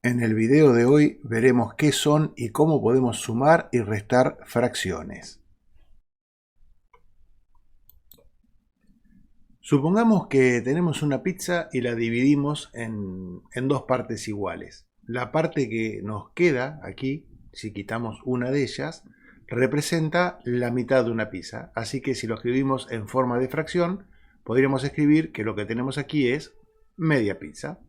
En el video de hoy veremos qué son y cómo podemos sumar y restar fracciones. Supongamos que tenemos una pizza y la dividimos en dos partes iguales. La parte que nos queda aquí, si quitamos una de ellas, representa la mitad de una pizza. Así que si lo escribimos en forma de fracción, podríamos escribir que lo que tenemos aquí es media pizza.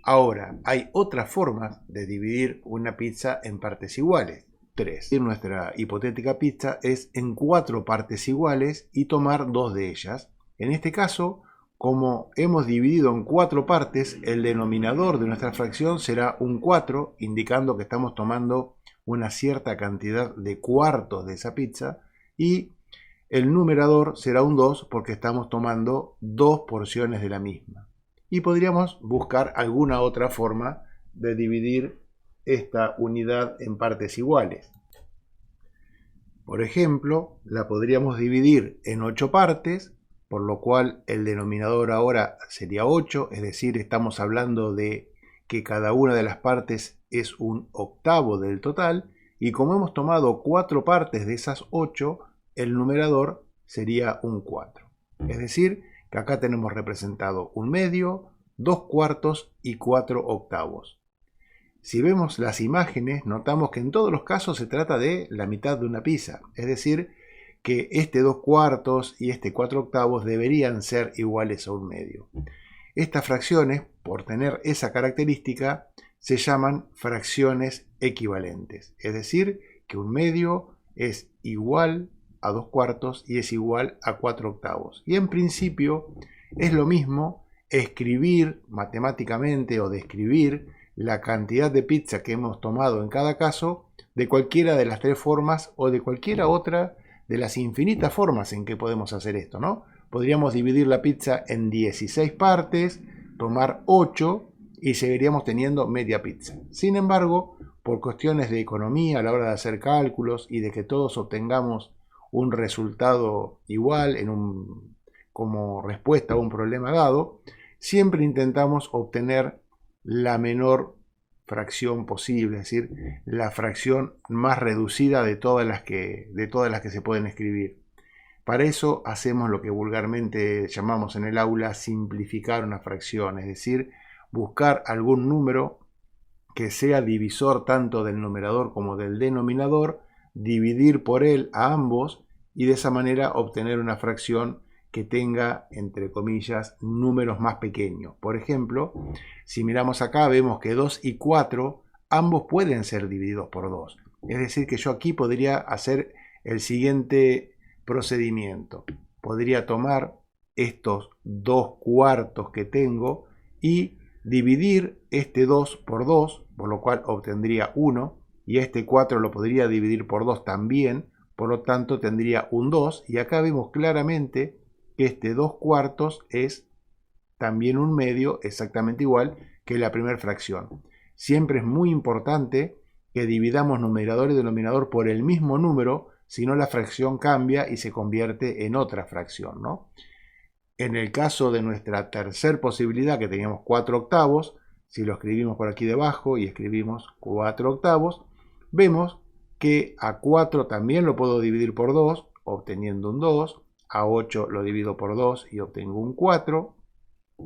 Ahora, hay otras formas de dividir una pizza en partes iguales. 3. Nuestra hipotética pizza es en 4 partes iguales y tomar 2 de ellas. En este caso, como hemos dividido en 4 partes, el denominador de nuestra fracción será un 4, indicando que estamos tomando una cierta cantidad de cuartos de esa pizza, y el numerador será un 2 porque estamos tomando 2 porciones de la misma. Y podríamos buscar alguna otra forma de dividir esta unidad en partes iguales. Por ejemplo, la podríamos dividir en 8 partes, por lo cual el denominador ahora sería 8, es decir, estamos hablando de que cada una de las partes es un octavo del total, y como hemos tomado 4 partes de esas 8, el numerador sería un 4. Es decir, que acá tenemos representado un medio, 2 cuartos y 4 octavos. Si vemos las imágenes, notamos que en todos los casos se trata de la mitad de una pizza, es decir, que este 2 cuartos y este 4 octavos deberían ser iguales a un medio. Estas fracciones, por tener esa característica, se llaman fracciones equivalentes, es decir, que un medio es igual a 2 cuartos y es igual a 4 octavos. Y en principio es lo mismo escribir matemáticamente o describir la cantidad de pizza que hemos tomado en cada caso de cualquiera de las 3 formas o de cualquiera otra de las infinitas formas en que podemos hacer esto, ¿no? Podríamos dividir la pizza en 16 partes, tomar 8 y seguiríamos teniendo media pizza. Sin embargo, por cuestiones de economía a la hora de hacer cálculos y de que todos obtengamos un resultado igual como respuesta a un problema dado, siempre intentamos obtener la menor fracción posible, es decir, la fracción más reducida de todas las que se pueden escribir. Para eso hacemos lo que vulgarmente llamamos en el aula simplificar una fracción, es decir, buscar algún número que sea divisor tanto del numerador como del denominador, dividir por él a ambos y de esa manera obtener una fracción que tenga, entre comillas, números más pequeños. Por ejemplo, si miramos acá vemos que 2 y 4 ambos pueden ser divididos por 2. Es decir, que yo aquí podría hacer el siguiente procedimiento. Podría tomar estos 2 cuartos que tengo y dividir este 2 por 2, por lo cual obtendría 1, y este 4 lo podría dividir por 2 también, por lo tanto tendría un 2, y acá vemos claramente que este 2 cuartos es también un medio exactamente igual que la primera fracción. Siempre es muy importante que dividamos numerador y denominador por el mismo número, si no la fracción cambia y se convierte en otra fracción, ¿no? En el caso de nuestra tercera posibilidad, que teníamos 4 octavos, si lo escribimos por aquí debajo y escribimos 4 octavos, vemos que a 4 también lo puedo dividir por 2, obteniendo un 2, a 8 lo divido por 2 y obtengo un 4,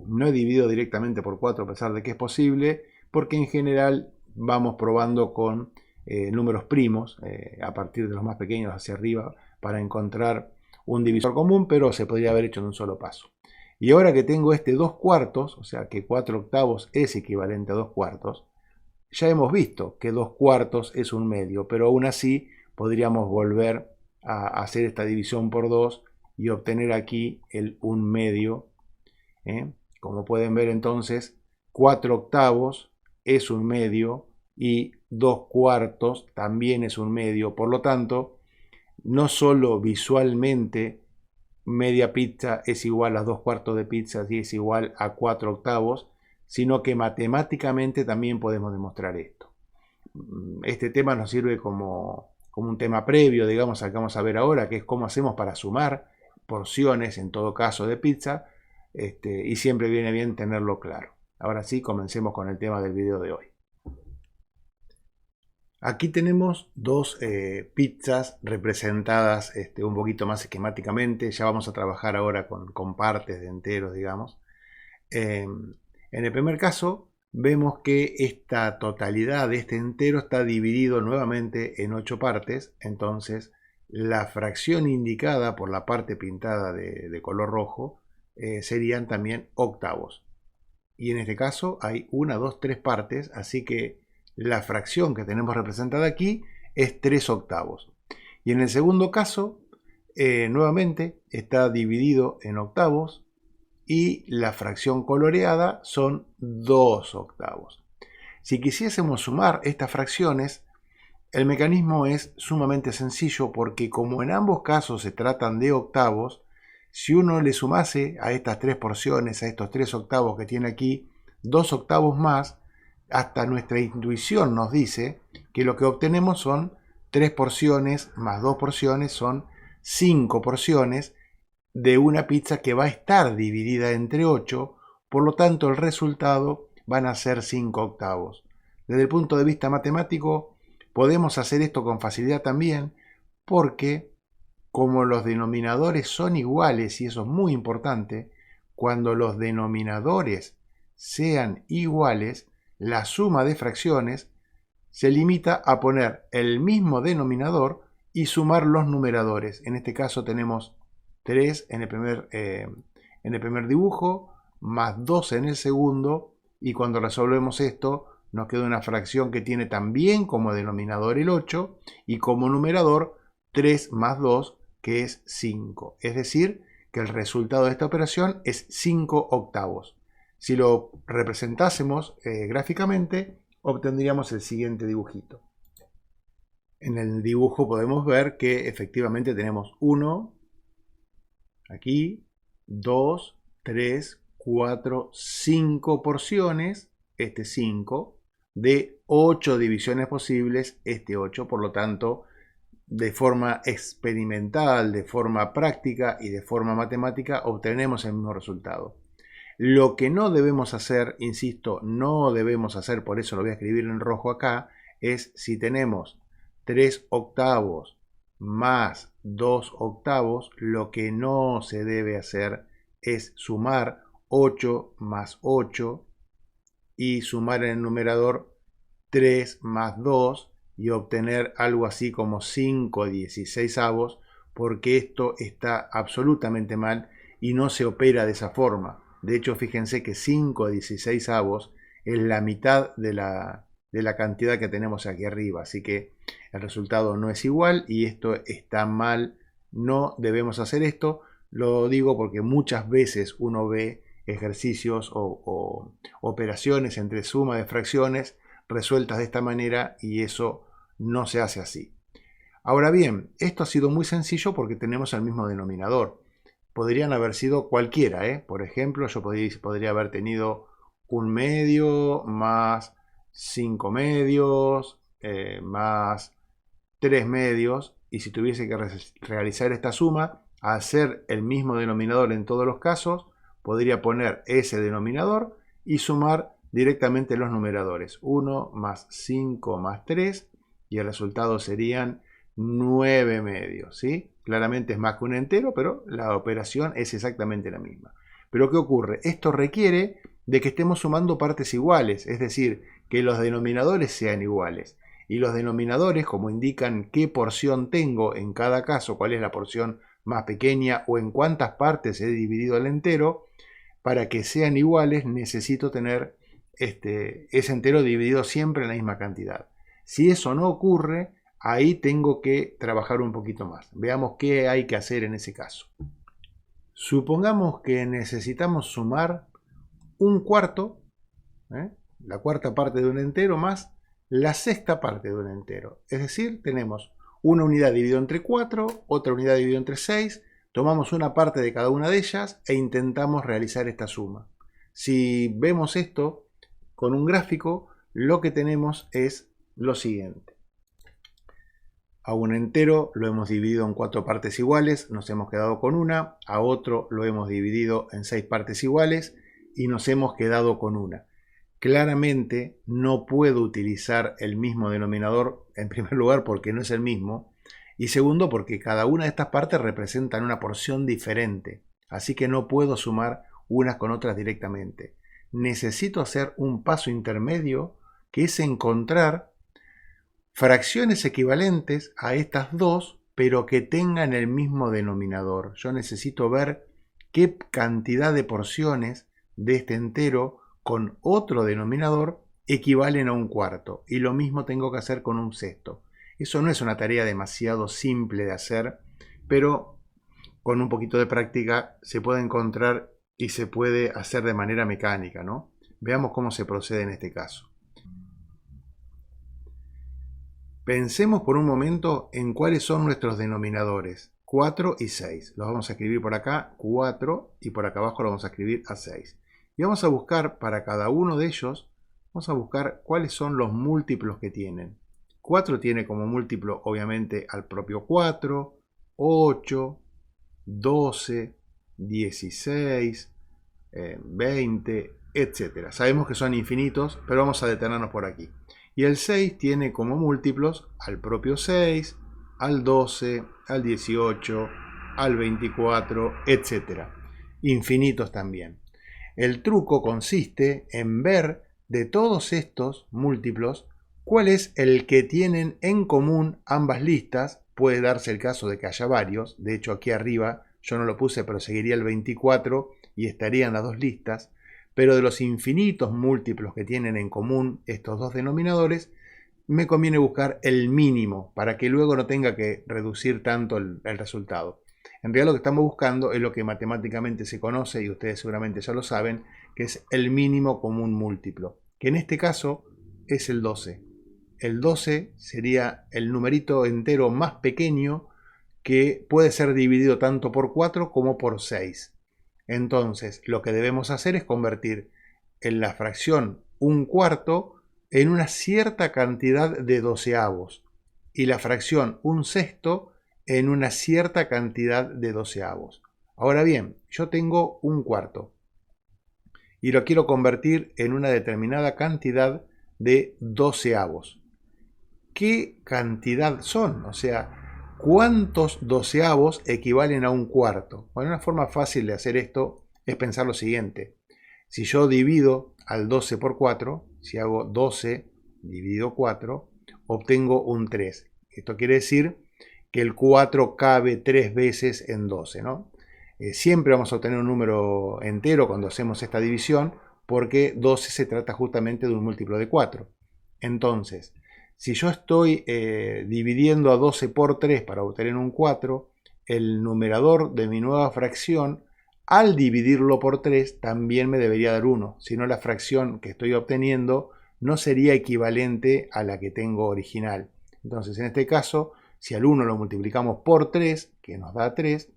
no he dividido directamente por 4 a pesar de que es posible, porque en general vamos probando con números primos, a partir de los más pequeños hacia arriba, para encontrar un divisor común, pero se podría haber hecho en un solo paso. Y ahora que tengo este 2 cuartos, o sea que 4 octavos es equivalente a 2 cuartos, ya hemos visto que 2 cuartos es un medio, pero aún así podríamos volver a hacer esta división por 2 y obtener aquí el 1 medio. Como pueden ver entonces, 4 octavos es un medio y 2 cuartos también es un medio. Por lo tanto, no solo visualmente media pizza es igual a 2 cuartos de pizza y es igual a 4 octavos, sino que matemáticamente también podemos demostrar esto. Este tema nos sirve como un tema previo, digamos, al que vamos a ver ahora, que es cómo hacemos para sumar porciones, en todo caso de pizza, y siempre viene bien tenerlo claro. Ahora sí, comencemos con el tema del video de hoy. Aquí tenemos dos pizzas representadas un poquito más esquemáticamente. Ya vamos a trabajar ahora con partes de enteros, digamos. En el primer caso, vemos que esta totalidad de este entero está dividido nuevamente en 8 partes. Entonces, la fracción indicada por la parte pintada de color rojo serían también octavos. Y en este caso hay 1, 2, 3 partes, así que la fracción que tenemos representada aquí es 3 octavos. Y en el segundo caso, nuevamente está dividido en octavos y la fracción coloreada son 2 octavos. Si quisiésemos sumar estas fracciones, el mecanismo es sumamente sencillo porque como en ambos casos se tratan de octavos, si uno le sumase a estas 3 porciones, a estos 3 octavos que tiene aquí, 2 octavos más, hasta nuestra intuición nos dice que lo que obtenemos son 3 porciones más 2 porciones, son 5 porciones de una pizza que va a estar dividida entre 8, por lo tanto el resultado van a ser 5 octavos. Desde el punto de vista matemático, podemos hacer esto con facilidad también, porque como los denominadores son iguales, y eso es muy importante, cuando los denominadores sean iguales, la suma de fracciones se limita a poner el mismo denominador y sumar los numeradores. En este caso tenemos 3 en el primer dibujo, más 2 en el segundo, y cuando resolvemos esto nos queda una fracción que tiene también como denominador el 8 y como numerador 3 más 2, que es 5. Es decir, que el resultado de esta operación es 5 octavos. Si lo representásemos gráficamente, obtendríamos el siguiente dibujito. En el dibujo podemos ver que efectivamente tenemos 1, aquí, 2, 3, 4, 5 porciones, este 5, de 8 divisiones posibles, este 8, por lo tanto, de forma experimental, de forma práctica y de forma matemática obtenemos el mismo resultado. Lo que no debemos hacer, insisto, no debemos hacer, por eso lo voy a escribir en rojo acá, es si tenemos 3 octavos más 2 octavos, lo que no se debe hacer es sumar 8 más 8 y sumar en el numerador 3 más 2 y obtener algo así como 5 16avos, porque esto está absolutamente mal y no se opera de esa forma. De hecho, fíjense que 5 16avos es la mitad de la cantidad que tenemos aquí arriba, así que el resultado no es igual y esto está mal. No debemos hacer esto. Lo digo porque muchas veces uno ve ejercicios o operaciones entre suma de fracciones resueltas de esta manera y eso no se hace así. Ahora bien, esto ha sido muy sencillo porque tenemos el mismo denominador. Podrían haber sido cualquiera, Por ejemplo, yo podría haber tenido 1 medio más 5 medios más 3 medios, y si tuviese que realizar esta suma, hacer el mismo denominador en todos los casos, podría poner ese denominador y sumar directamente los numeradores. 1 más 5 más 3 y el resultado serían 9 medios, ¿sí? Claramente es más que un entero, pero la operación es exactamente la misma. Pero ¿qué ocurre? Esto requiere de que estemos sumando partes iguales, es decir, que los denominadores sean iguales. Y los denominadores, como indican qué porción tengo en cada caso, cuál es la porción más pequeña o en cuántas partes he dividido el entero, para que sean iguales necesito tener ese entero dividido siempre en la misma cantidad. Si eso no ocurre, ahí tengo que trabajar un poquito más. Veamos qué hay que hacer en ese caso. Supongamos que necesitamos sumar un cuarto, la cuarta parte de un entero más la sexta parte de un entero. Es decir, tenemos una unidad dividida entre 4, otra unidad dividida entre 6, tomamos una parte de cada una de ellas e intentamos realizar esta suma. Si vemos esto con un gráfico, lo que tenemos es lo siguiente. A un entero lo hemos dividido en 4 partes iguales, nos hemos quedado con una. A otro lo hemos dividido en 6 partes iguales y nos hemos quedado con una. Claramente no puedo utilizar el mismo denominador, en primer lugar porque no es el mismo, y segundo porque cada una de estas partes representan una porción diferente, así que no puedo sumar unas con otras directamente. Necesito hacer un paso intermedio, que es encontrar fracciones equivalentes a estas dos, pero que tengan el mismo denominador. Yo necesito ver qué cantidad de porciones de este entero con otro denominador equivalen a un cuarto. Y lo mismo tengo que hacer con un sexto. Eso no es una tarea demasiado simple de hacer, pero con un poquito de práctica se puede encontrar y se puede hacer de manera mecánica, ¿no? Veamos cómo se procede en este caso. Pensemos por un momento en cuáles son nuestros denominadores, 4 y 6. Los vamos a escribir por acá, 4, y por acá abajo lo vamos a escribir a 6. Y vamos a buscar para cada uno de ellos, vamos a buscar cuáles son los múltiplos que tienen. 4 tiene como múltiplo obviamente al propio 4, 8, 12, 16, 20, etc. Sabemos que son infinitos, pero vamos a detenernos por aquí. Y el 6 tiene como múltiplos al propio 6, al 12, al 18, al 24, etc. Infinitos también. El truco consiste en ver de todos estos múltiplos cuál es el que tienen en común ambas listas. Puede darse el caso de que haya varios. De hecho, aquí arriba yo no lo puse, pero seguiría el 24 y estarían las dos listas. Pero de los infinitos múltiplos que tienen en común estos dos denominadores, me conviene buscar el mínimo para que luego no tenga que reducir tanto el resultado. En realidad lo que estamos buscando es lo que matemáticamente se conoce, y ustedes seguramente ya lo saben, que es el mínimo común múltiplo, que en este caso es el 12. El 12 sería el numerito entero más pequeño que puede ser dividido tanto por 4 como por 6. Entonces, lo que debemos hacer es convertir en la fracción un cuarto en una cierta cantidad de doceavos y la fracción un sexto en una cierta cantidad de doceavos. Ahora bien, yo tengo un cuarto y lo quiero convertir en una determinada cantidad de doceavos. ¿Qué cantidad son? O sea, ¿cuántos doceavos equivalen a un cuarto? Bueno, una forma fácil de hacer esto es pensar lo siguiente. Si yo divido al 12 por 4, si hago 12 dividido 4, obtengo un 3. Esto quiere decir que el 4 cabe 3 veces en 12, ¿no? Siempre vamos a obtener un número entero cuando hacemos esta división, porque 12 se trata justamente de un múltiplo de 4. Entonces, si yo estoy dividiendo a 12 por 3 para obtener un 4, el numerador de mi nueva fracción, al dividirlo por 3, también me debería dar 1. Si no, la fracción que estoy obteniendo no sería equivalente a la que tengo original. Entonces, en este caso, si al 1 lo multiplicamos por 3, que nos da 3,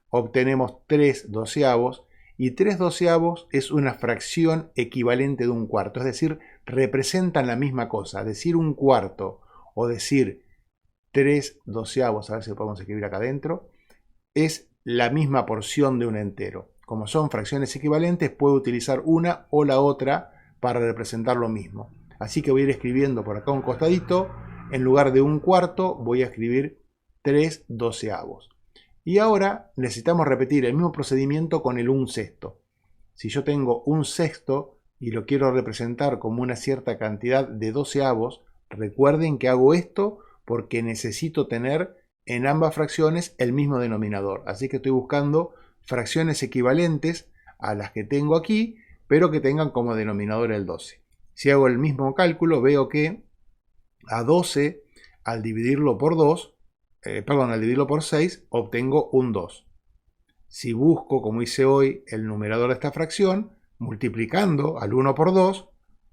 obtenemos 3 doceavos, y 3 doceavos es una fracción equivalente de un cuarto, es decir, representan la misma cosa. Decir un cuarto o decir 3 doceavos, a ver si lo podemos escribir acá adentro, es la misma porción de un entero. Como son fracciones equivalentes, puedo utilizar una o la otra para representar lo mismo. Así que voy a ir escribiendo por acá un costadito, en lugar de un cuarto voy a escribir 3 doceavos. Y ahora necesitamos repetir el mismo procedimiento con el un sexto. Si yo tengo un sexto y lo quiero representar como una cierta cantidad de doceavos, recuerden que hago esto porque necesito tener en ambas fracciones el mismo denominador. Así que estoy buscando fracciones equivalentes a las que tengo aquí, pero que tengan como denominador el 12. Si hago el mismo cálculo, veo que a 12, al dividirlo por 2, al dividirlo por 6, obtengo un 2. Si busco, como hice hoy, el numerador de esta fracción, multiplicando al 1 por 2,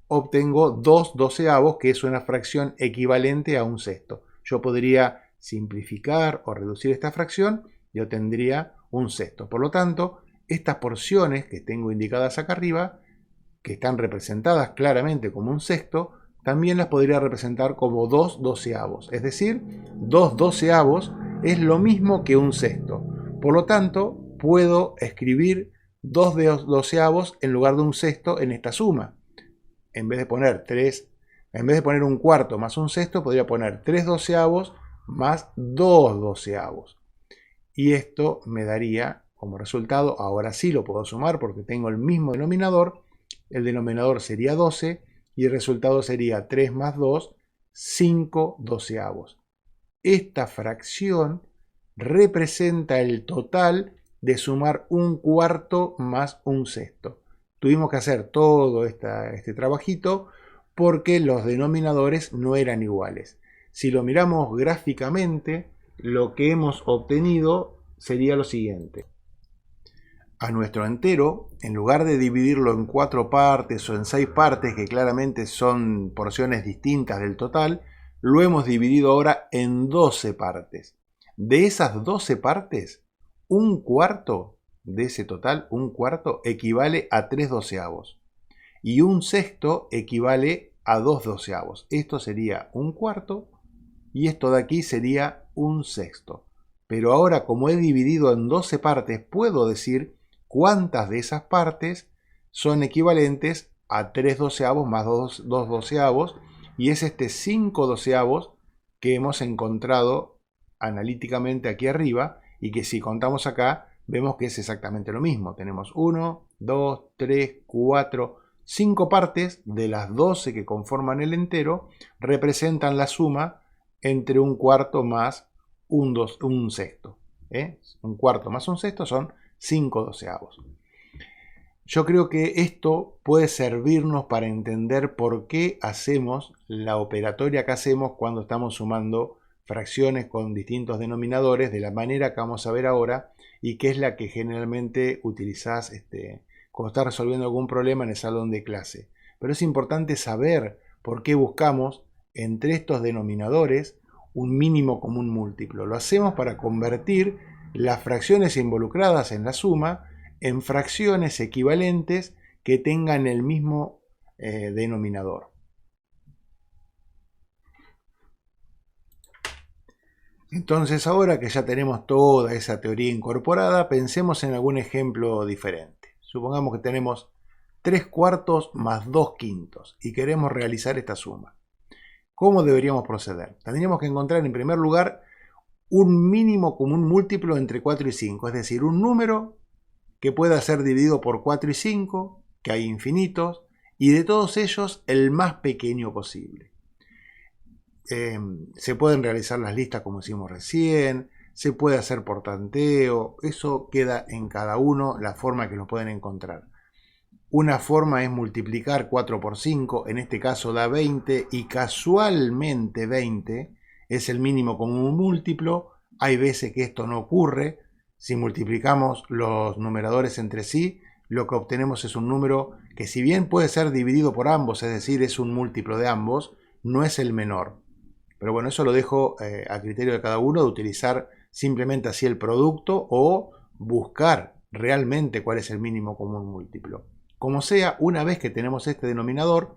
obtengo 2 doceavos, que es una fracción equivalente a un sexto. Yo podría simplificar o reducir esta fracción y obtendría un sexto. Por lo tanto, estas porciones que tengo indicadas acá arriba, que están representadas claramente como un sexto, también las podría representar como 2 doceavos. Es decir, 2 doceavos es lo mismo que un sexto. Por lo tanto, puedo escribir 2 doceavos en lugar de un sexto en esta suma. en vez de poner 3, en vez de poner un cuarto más un sexto, podría poner 3 doceavos más 2 doceavos. Y esto me daría como resultado, ahora sí lo puedo sumar porque tengo el mismo denominador. El denominador sería 12 y el resultado sería 3 más 2, 5 doceavos. Esta fracción representa el total de sumar un cuarto más un sexto. Tuvimos que hacer todo este trabajito porque los denominadores no eran iguales. Si lo miramos gráficamente, lo que hemos obtenido sería lo siguiente. A nuestro entero, en lugar de dividirlo en 4 partes o en 6 partes, que claramente son porciones distintas del total, lo hemos dividido ahora en 12 partes. De esas 12 partes, un cuarto de ese total, un cuarto, equivale a 3 doceavos. Y un sexto equivale a 2 doceavos. Esto sería un cuarto y esto de aquí sería un sexto. Pero ahora, como he dividido en 12 partes, puedo decir cuántas de esas partes son equivalentes a 3 doceavos más 2 doceavos, y es este 5 doceavos que hemos encontrado analíticamente aquí arriba, y que si contamos acá, vemos que es exactamente lo mismo. Tenemos 1, 2, 3, 4, 5 partes de las 12 que conforman el entero, representan la suma entre un cuarto más un sexto. Un cuarto más un sexto son 5 doceavos. Yo creo que esto puede servirnos para entender por qué hacemos la operatoria que hacemos cuando estamos sumando fracciones con distintos denominadores, de la manera que vamos a ver ahora, y que es la que generalmente utilizás cuando estás resolviendo algún problema en el salón de clase. Pero es importante saber por qué buscamos entre estos denominadores un mínimo común múltiplo. Lo hacemos para convertir las fracciones involucradas en la suma en fracciones equivalentes que tengan el mismo denominador. Entonces, ahora que ya tenemos toda esa teoría incorporada, pensemos en algún ejemplo diferente. Supongamos que tenemos 3 cuartos más 2 quintos y queremos realizar esta suma. ¿Cómo deberíamos proceder? Tendríamos que encontrar en primer lugar un mínimo común múltiplo entre 4 y 5, es decir, un número que pueda ser dividido por 4 y 5, que hay infinitos, y de todos ellos el más pequeño posible. Se pueden realizar las listas como hicimos recién, se puede hacer por tanteo, eso queda en cada uno la forma que lo pueden encontrar. Una forma es multiplicar 4 por 5, en este caso da 20, y casualmente 20 es el mínimo común múltiplo. Hay veces que esto no ocurre. Si multiplicamos los numeradores entre sí, lo que obtenemos es un número que, si bien puede ser dividido por ambos, es decir, es un múltiplo de ambos, no es el menor. Pero bueno, eso lo dejo a criterio de cada uno, de utilizar simplemente así el producto o buscar realmente cuál es el mínimo común múltiplo. Como sea, una vez que tenemos este denominador,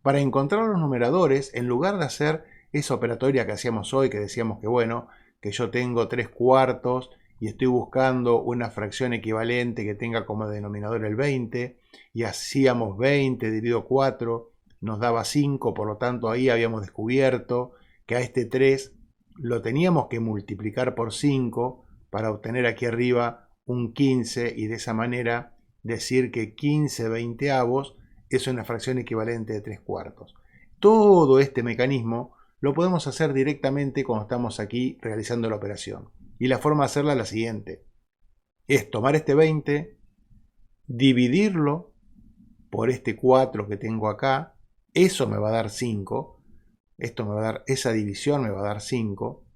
para encontrar los numeradores, en lugar de hacer esa operatoria que hacíamos hoy, que decíamos que bueno, que yo tengo 3 cuartos y estoy buscando una fracción equivalente que tenga como denominador el 20, y hacíamos 20 dividido 4, nos daba 5, por lo tanto ahí habíamos descubierto que a este 3 lo teníamos que multiplicar por 5 para obtener aquí arriba un 15, y de esa manera decir que 15 veinteavos es una fracción equivalente de 3 cuartos. Todo este mecanismo lo podemos hacer directamente cuando estamos aquí realizando la operación. Y la forma de hacerla es la siguiente. Es tomar este 20, dividirlo por este 4 que tengo acá, eso me va a dar 5. Esto me va a dar, esa división me va a dar 5.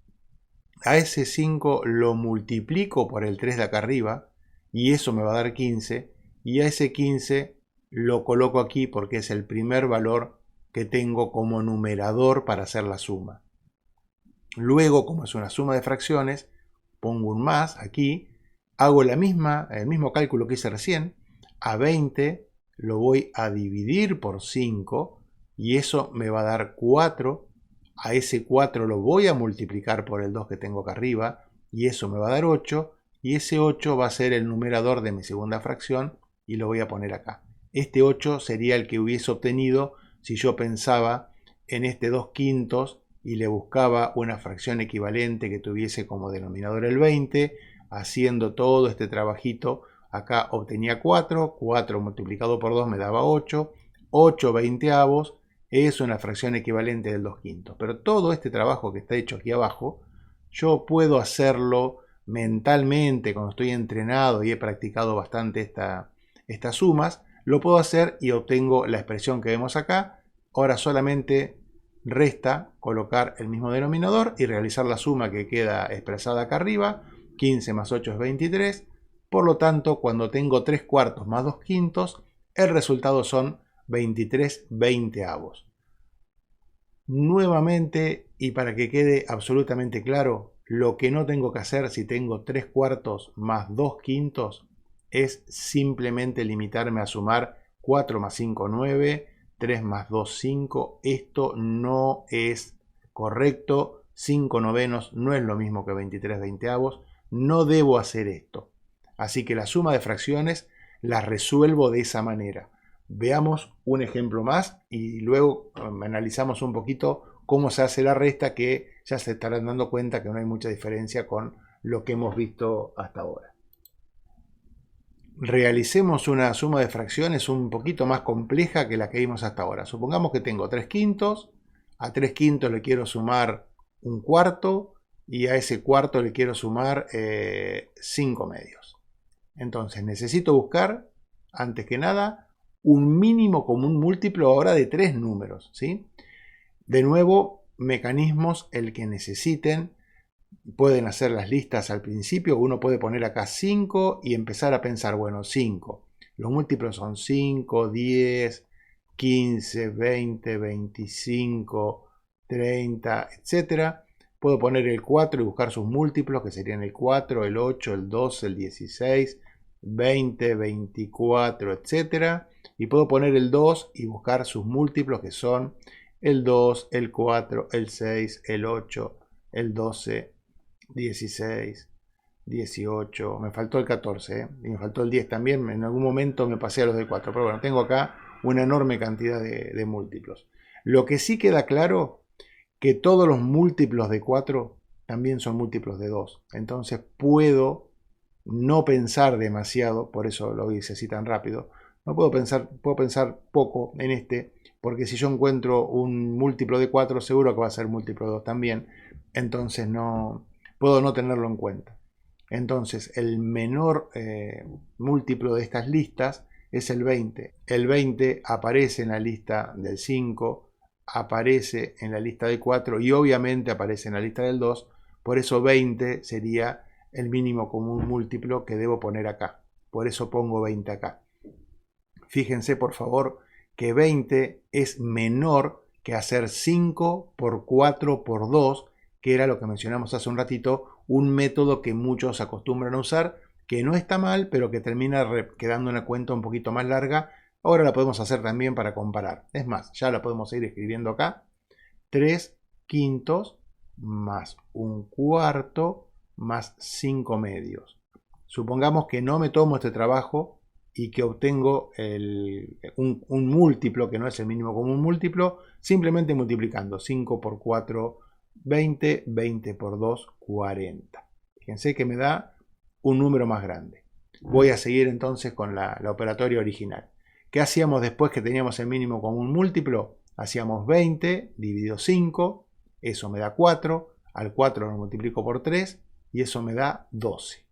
A ese 5 lo multiplico por el 3 de acá arriba y eso me va a dar 15. Y a ese 15 lo coloco aquí porque es el primer valor que tengo como numerador para hacer la suma. Luego, como es una suma de fracciones, pongo un más aquí, hago el mismo cálculo que hice recién. A 20 lo voy a dividir por 5 y eso me va a dar 4. A ese 4 lo voy a multiplicar por el 2 que tengo acá arriba y eso me va a dar 8. Y ese 8 va a ser el numerador de mi segunda fracción y lo voy a poner acá. Este 8 sería el que hubiese obtenido si yo pensaba en este 2/5 y le buscaba una fracción equivalente que tuviese como denominador el 20, haciendo todo este trabajito, acá obtenía 4, 4 multiplicado por 2 me daba 8, 8 veinteavos es una fracción equivalente del 2/5. Pero todo este trabajo que está hecho aquí abajo, yo puedo hacerlo mentalmente cuando estoy entrenado y he practicado bastante estas sumas, lo puedo hacer y obtengo la expresión que vemos acá. Ahora solamente resta colocar el mismo denominador y realizar la suma que queda expresada acá arriba. 15 más 8 es 23. Por lo tanto, cuando tengo 3/4 más 2/5, el resultado son 23 veinteavos. Nuevamente, y para que quede absolutamente claro, lo que no tengo que hacer si tengo 3/4 más 2/5 es simplemente limitarme a sumar 4 más 5, 9, 3 más 2, 5. Esto no es correcto. 5 novenos no es lo mismo que 23 veinteavos. No debo hacer esto. Así que la suma de fracciones la resuelvo de esa manera. Veamos un ejemplo más y luego analizamos un poquito cómo se hace la resta, que ya se estarán dando cuenta que no hay mucha diferencia con lo que hemos visto hasta ahora. Realicemos una suma de fracciones un poquito más compleja que la que vimos hasta ahora. Supongamos que tengo 3/5, a 3/5 le quiero sumar 1/4 y a ese cuarto le quiero sumar 5 medios. Entonces necesito buscar, antes que nada, un mínimo común múltiplo ahora de 3 números, ¿sí? De nuevo, mecanismos el que necesiten. Pueden hacer las listas al principio. Uno puede poner acá 5 y empezar a pensar, bueno, 5. Los múltiplos son 5, 10, 15, 20, 25, 30, etc. Puedo poner el 4 y buscar sus múltiplos, que serían el 4, el 8, el 12, el 16, 20, 24, etc. Y puedo poner el 2 y buscar sus múltiplos, que son el 2, el 4, el 6, el 8, el 12, 16, 18, me faltó el 14, y me faltó el 10 también. En algún momento me pasé a los de 4, pero bueno, tengo acá una enorme cantidad de múltiplos. Lo que sí queda claro, que todos los múltiplos de 4 también son múltiplos de 2. Entonces puedo no pensar demasiado, por eso lo hice así tan rápido. No puedo pensar poco en este, porque si yo encuentro un múltiplo de 4, seguro que va a ser múltiplo de 2 también. Entonces no puedo no tenerlo en cuenta. Entonces el menor múltiplo de estas listas es el 20. El 20 aparece en la lista del 5, aparece en la lista del 4 y obviamente aparece en la lista del 2. Por eso 20 sería el mínimo común múltiplo que debo poner acá. Por eso pongo 20 acá. Fíjense por favor que 20 es menor que hacer 5 por 4 por 2, que era lo que mencionamos hace un ratito, un método que muchos acostumbran a usar, que no está mal, pero que termina quedando una cuenta un poquito más larga. Ahora la podemos hacer también para comparar. Es más, ya la podemos ir escribiendo acá. 3/5 más 1/4 más 5 medios. Supongamos que no me tomo este trabajo y que obtengo un múltiplo que no es el mínimo común múltiplo, simplemente multiplicando 5 por 4, 20, 20 por 2, 40. Fíjense que me da un número más grande. Voy a seguir entonces con la operatoria original. ¿Qué hacíamos después que teníamos el mínimo común múltiplo? Hacíamos 20 dividido 5, eso me da 4, al 4 lo multiplico por 3 y eso me da 12.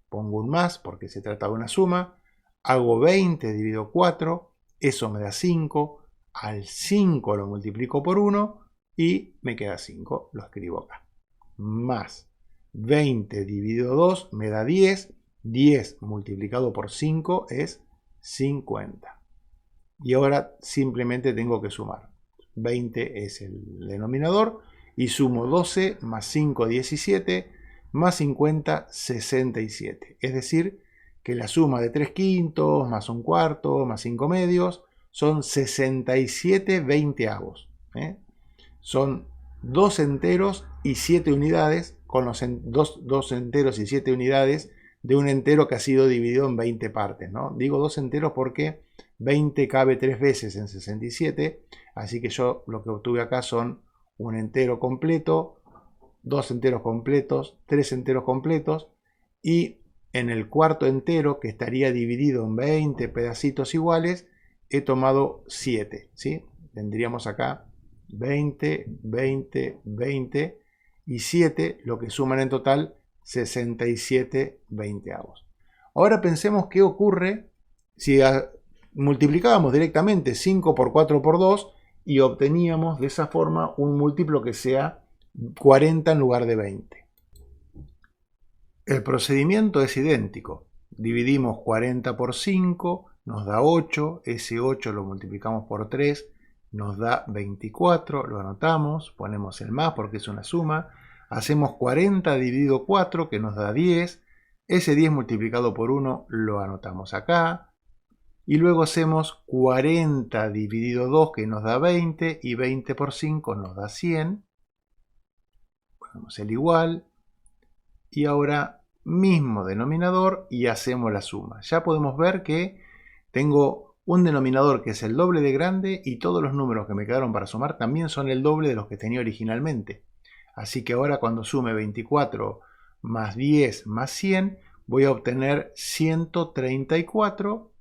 Pongo un más porque se trata de una suma, hago 20 dividido 4, eso me da 5, al 5 lo multiplico por 1 y me queda 5, lo escribo acá. Más 20 dividido 2 me da 10, 10 multiplicado por 5 es 50. Y ahora simplemente tengo que sumar. 20 es el denominador y sumo 12 más 5, 17, más 50, 67. Es decir, que la suma de 3/5 más 1/4 más 5 medios son 67 veinteavos. Son 2 enteros y 7 unidades, con los dos enteros y 7 unidades de un entero que ha sido dividido en 20 partes, ¿no? Digo 2 enteros porque 20 cabe 3 veces en 67, así que yo lo que obtuve acá son un entero completo, 2 enteros completos, 3 enteros completos, y en el cuarto entero, que estaría dividido en 20 pedacitos iguales, he tomado 7, ¿sí? Tendríamos acá 20, 20, 20 y 7, lo que suman en total 67 veinteavos. Ahora pensemos qué ocurre si multiplicábamos directamente 5 por 4 por 2 y obteníamos de esa forma un múltiplo que sea 40 en lugar de 20. El procedimiento es idéntico. Dividimos 40 por 5, nos da 8, ese 8 lo multiplicamos por 3, nos da 24, lo anotamos, ponemos el más porque es una suma, hacemos 40 dividido 4 que nos da 10, ese 10 multiplicado por 1 lo anotamos acá, y luego hacemos 40 dividido 2 que nos da 20 y 20 por 5 nos da 100, ponemos el igual, y ahora mismo denominador y hacemos la suma. Ya podemos ver que tengo un denominador que es el doble de grande y todos los números que me quedaron para sumar también son el doble de los que tenía originalmente. Así que ahora cuando sume 24 más 10 más 100 voy a obtener 134,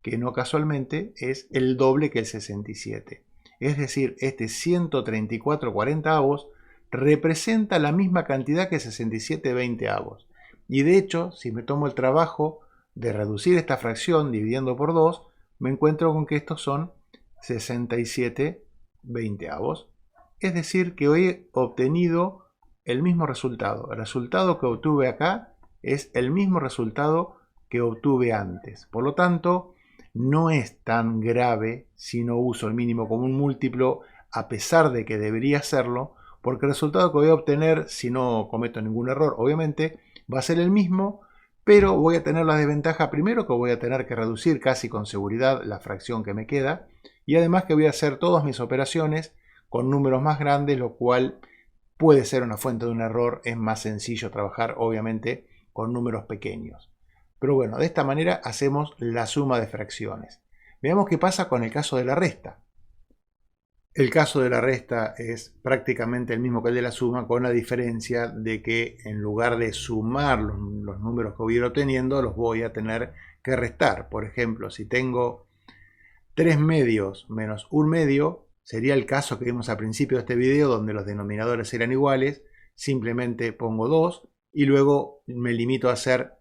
que no casualmente es el doble que el 67. Es decir, este 134 cuarentaavos representa la misma cantidad que 67 veinteavos. Y de hecho, si me tomo el trabajo de reducir esta fracción dividiendo por 2, me encuentro con que estos son 67 veinteavos. Es decir, que hoy he obtenido el mismo resultado. El resultado que obtuve acá es el mismo resultado que obtuve antes. Por lo tanto, no es tan grave si no uso el mínimo común múltiplo, a pesar de que debería hacerlo, porque el resultado que voy a obtener, si no cometo ningún error, obviamente, va a ser el mismo, pero voy a tener la desventaja primero que voy a tener que reducir casi con seguridad la fracción que me queda, y además que voy a hacer todas mis operaciones con números más grandes, lo cual puede ser una fuente de un error. Es más sencillo trabajar, obviamente, con números pequeños. Pero bueno, de esta manera hacemos la suma de fracciones. Veamos qué pasa con el caso de la resta. El caso de la resta es prácticamente el mismo que el de la suma, con la diferencia de que en lugar de sumar los números que voy a ir obteniendo, los voy a tener que restar. Por ejemplo, si tengo 3 medios menos 1 medio, sería el caso que vimos al principio de este video, donde los denominadores eran iguales. Simplemente pongo 2 y luego me limito a hacer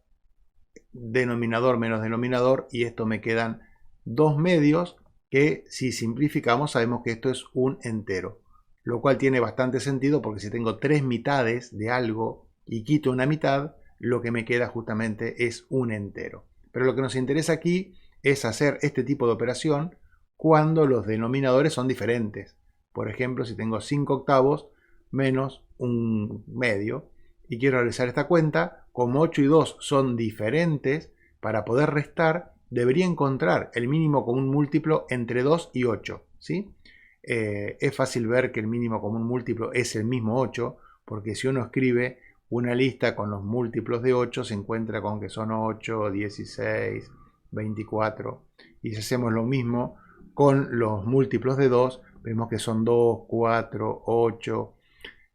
denominador menos denominador, y esto me quedan 2 medios, que si simplificamos sabemos que esto es un entero, lo cual tiene bastante sentido, porque si tengo 3 mitades de algo y quito una mitad, lo que me queda justamente es un entero. Pero lo que nos interesa aquí es hacer este tipo de operación cuando los denominadores son diferentes. Por ejemplo, si tengo 5 octavos menos un medio y quiero realizar esta cuenta, como 8 y 2 son diferentes, para poder restar debería encontrar el mínimo común múltiplo entre 2 y 8, ¿sí? Es fácil ver que el mínimo común múltiplo es el mismo 8, porque si uno escribe una lista con los múltiplos de 8, se encuentra con que son 8, 16, 24. Y si hacemos lo mismo con los múltiplos de 2, vemos que son 2, 4, 8,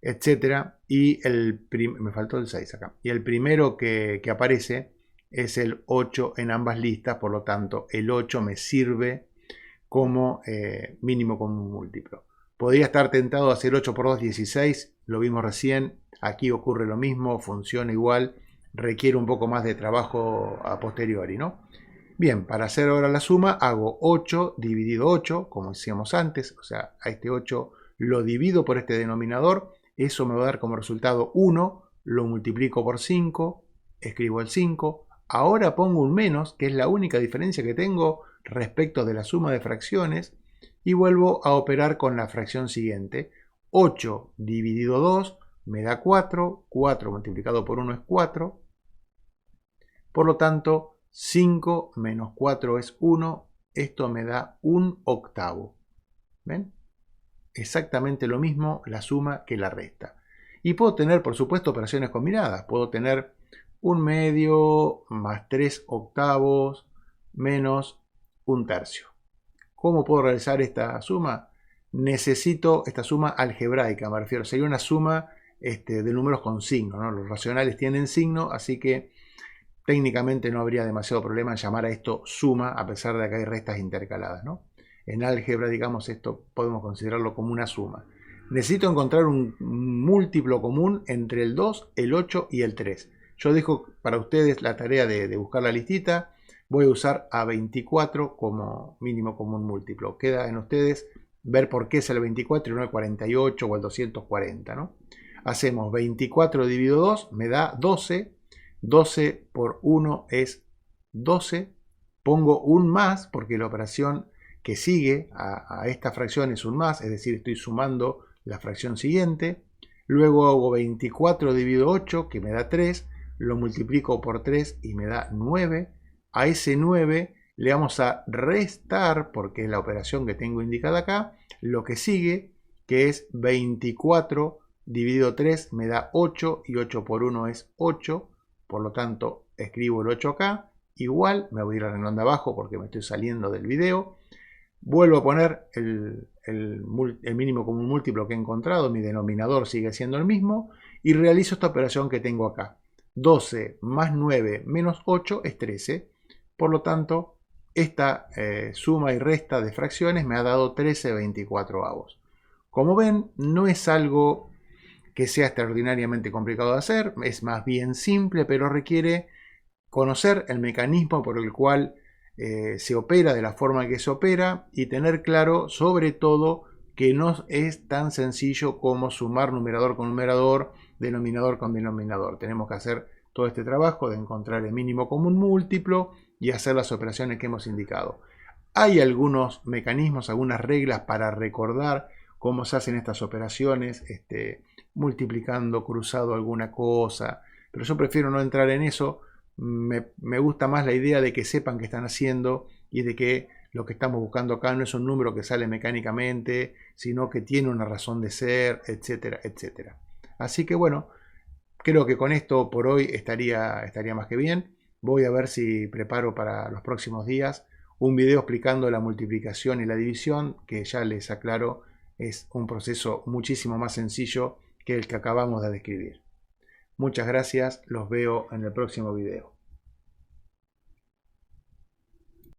etcétera. Y me faltó el 6 acá. Y el primero que aparece es el 8 en ambas listas, por lo tanto el 8 me sirve como mínimo común múltiplo. Podría estar tentado a hacer 8 por 2, 16, lo vimos recién. Aquí ocurre lo mismo, funciona igual, requiere un poco más de trabajo a posteriori, ¿no? Bien, para hacer ahora la suma, hago 8 dividido 8, como decíamos antes, o sea, a este 8 lo divido por este denominador, eso me va a dar como resultado 1, lo multiplico por 5, escribo el 5, ahora pongo un menos, que es la única diferencia que tengo respecto de la suma de fracciones, y vuelvo a operar con la fracción siguiente. 8 dividido 2 me da 4, 4 multiplicado por 1 es 4, por lo tanto 5 menos 4 es 1, esto me da un octavo. ¿Ven? Exactamente lo mismo la suma que la resta. Y puedo tener, por supuesto, operaciones combinadas. Puedo tener un medio más 3 octavos menos un tercio. ¿Cómo puedo realizar esta suma? Necesito esta suma algebraica, me refiero. Sería una suma de números con signo, ¿no? Los racionales tienen signo, así que técnicamente no habría demasiado problema en llamar a esto suma, a pesar de que hay restas intercaladas, ¿no? En álgebra, digamos, esto podemos considerarlo como una suma. Necesito encontrar un múltiplo común entre el 2, el 8 y el 3. Yo dejo para ustedes la tarea de buscar la listita. Voy a usar a 24 como mínimo común múltiplo. Queda en ustedes ver por qué es el 24 y no el 48 o el 240, ¿no? Hacemos 24 dividido 2, me da 12. 12 por 1 es 12. Pongo un más porque la operación que sigue a esta fracción es un más, es decir, estoy sumando la fracción siguiente. Luego hago 24 dividido 8, que me da 3. Lo multiplico por 3 y me da 9. A ese 9 le vamos a restar, porque es la operación que tengo indicada acá, lo que sigue, que es 24 dividido 3 me da 8 y 8 por 1 es 8. Por lo tanto, escribo el 8 acá. Igual, me voy a ir al renglón de abajo porque me estoy saliendo del video. Vuelvo a poner el mínimo común múltiplo que he encontrado. Mi denominador sigue siendo el mismo. Y realizo esta operación que tengo acá. 12 más 9 menos 8 es 13. Por lo tanto, esta suma y resta de fracciones me ha dado 13/24. Como ven, no es algo que sea extraordinariamente complicado de hacer, es más bien simple, pero requiere conocer el mecanismo por el cual se opera de la forma que se opera y tener claro sobre todo que no es tan sencillo como sumar numerador con numerador, denominador con denominador. Tenemos que hacer todo este trabajo de encontrar el mínimo común múltiplo y hacer las operaciones que hemos indicado. Hay algunos mecanismos, algunas reglas para recordar cómo se hacen estas operaciones, multiplicando, cruzado alguna cosa, pero yo prefiero no entrar en eso. Me gusta más la idea de que sepan qué están haciendo y de que lo que estamos buscando acá no es un número que sale mecánicamente, sino que tiene una razón de ser, etcétera, etcétera. Así que bueno, creo que con esto por hoy estaría más que bien. Voy a ver si preparo para los próximos días un video explicando la multiplicación y la división, que ya les aclaro es un proceso muchísimo más sencillo que el que acabamos de describir. Muchas gracias, los veo en el próximo video.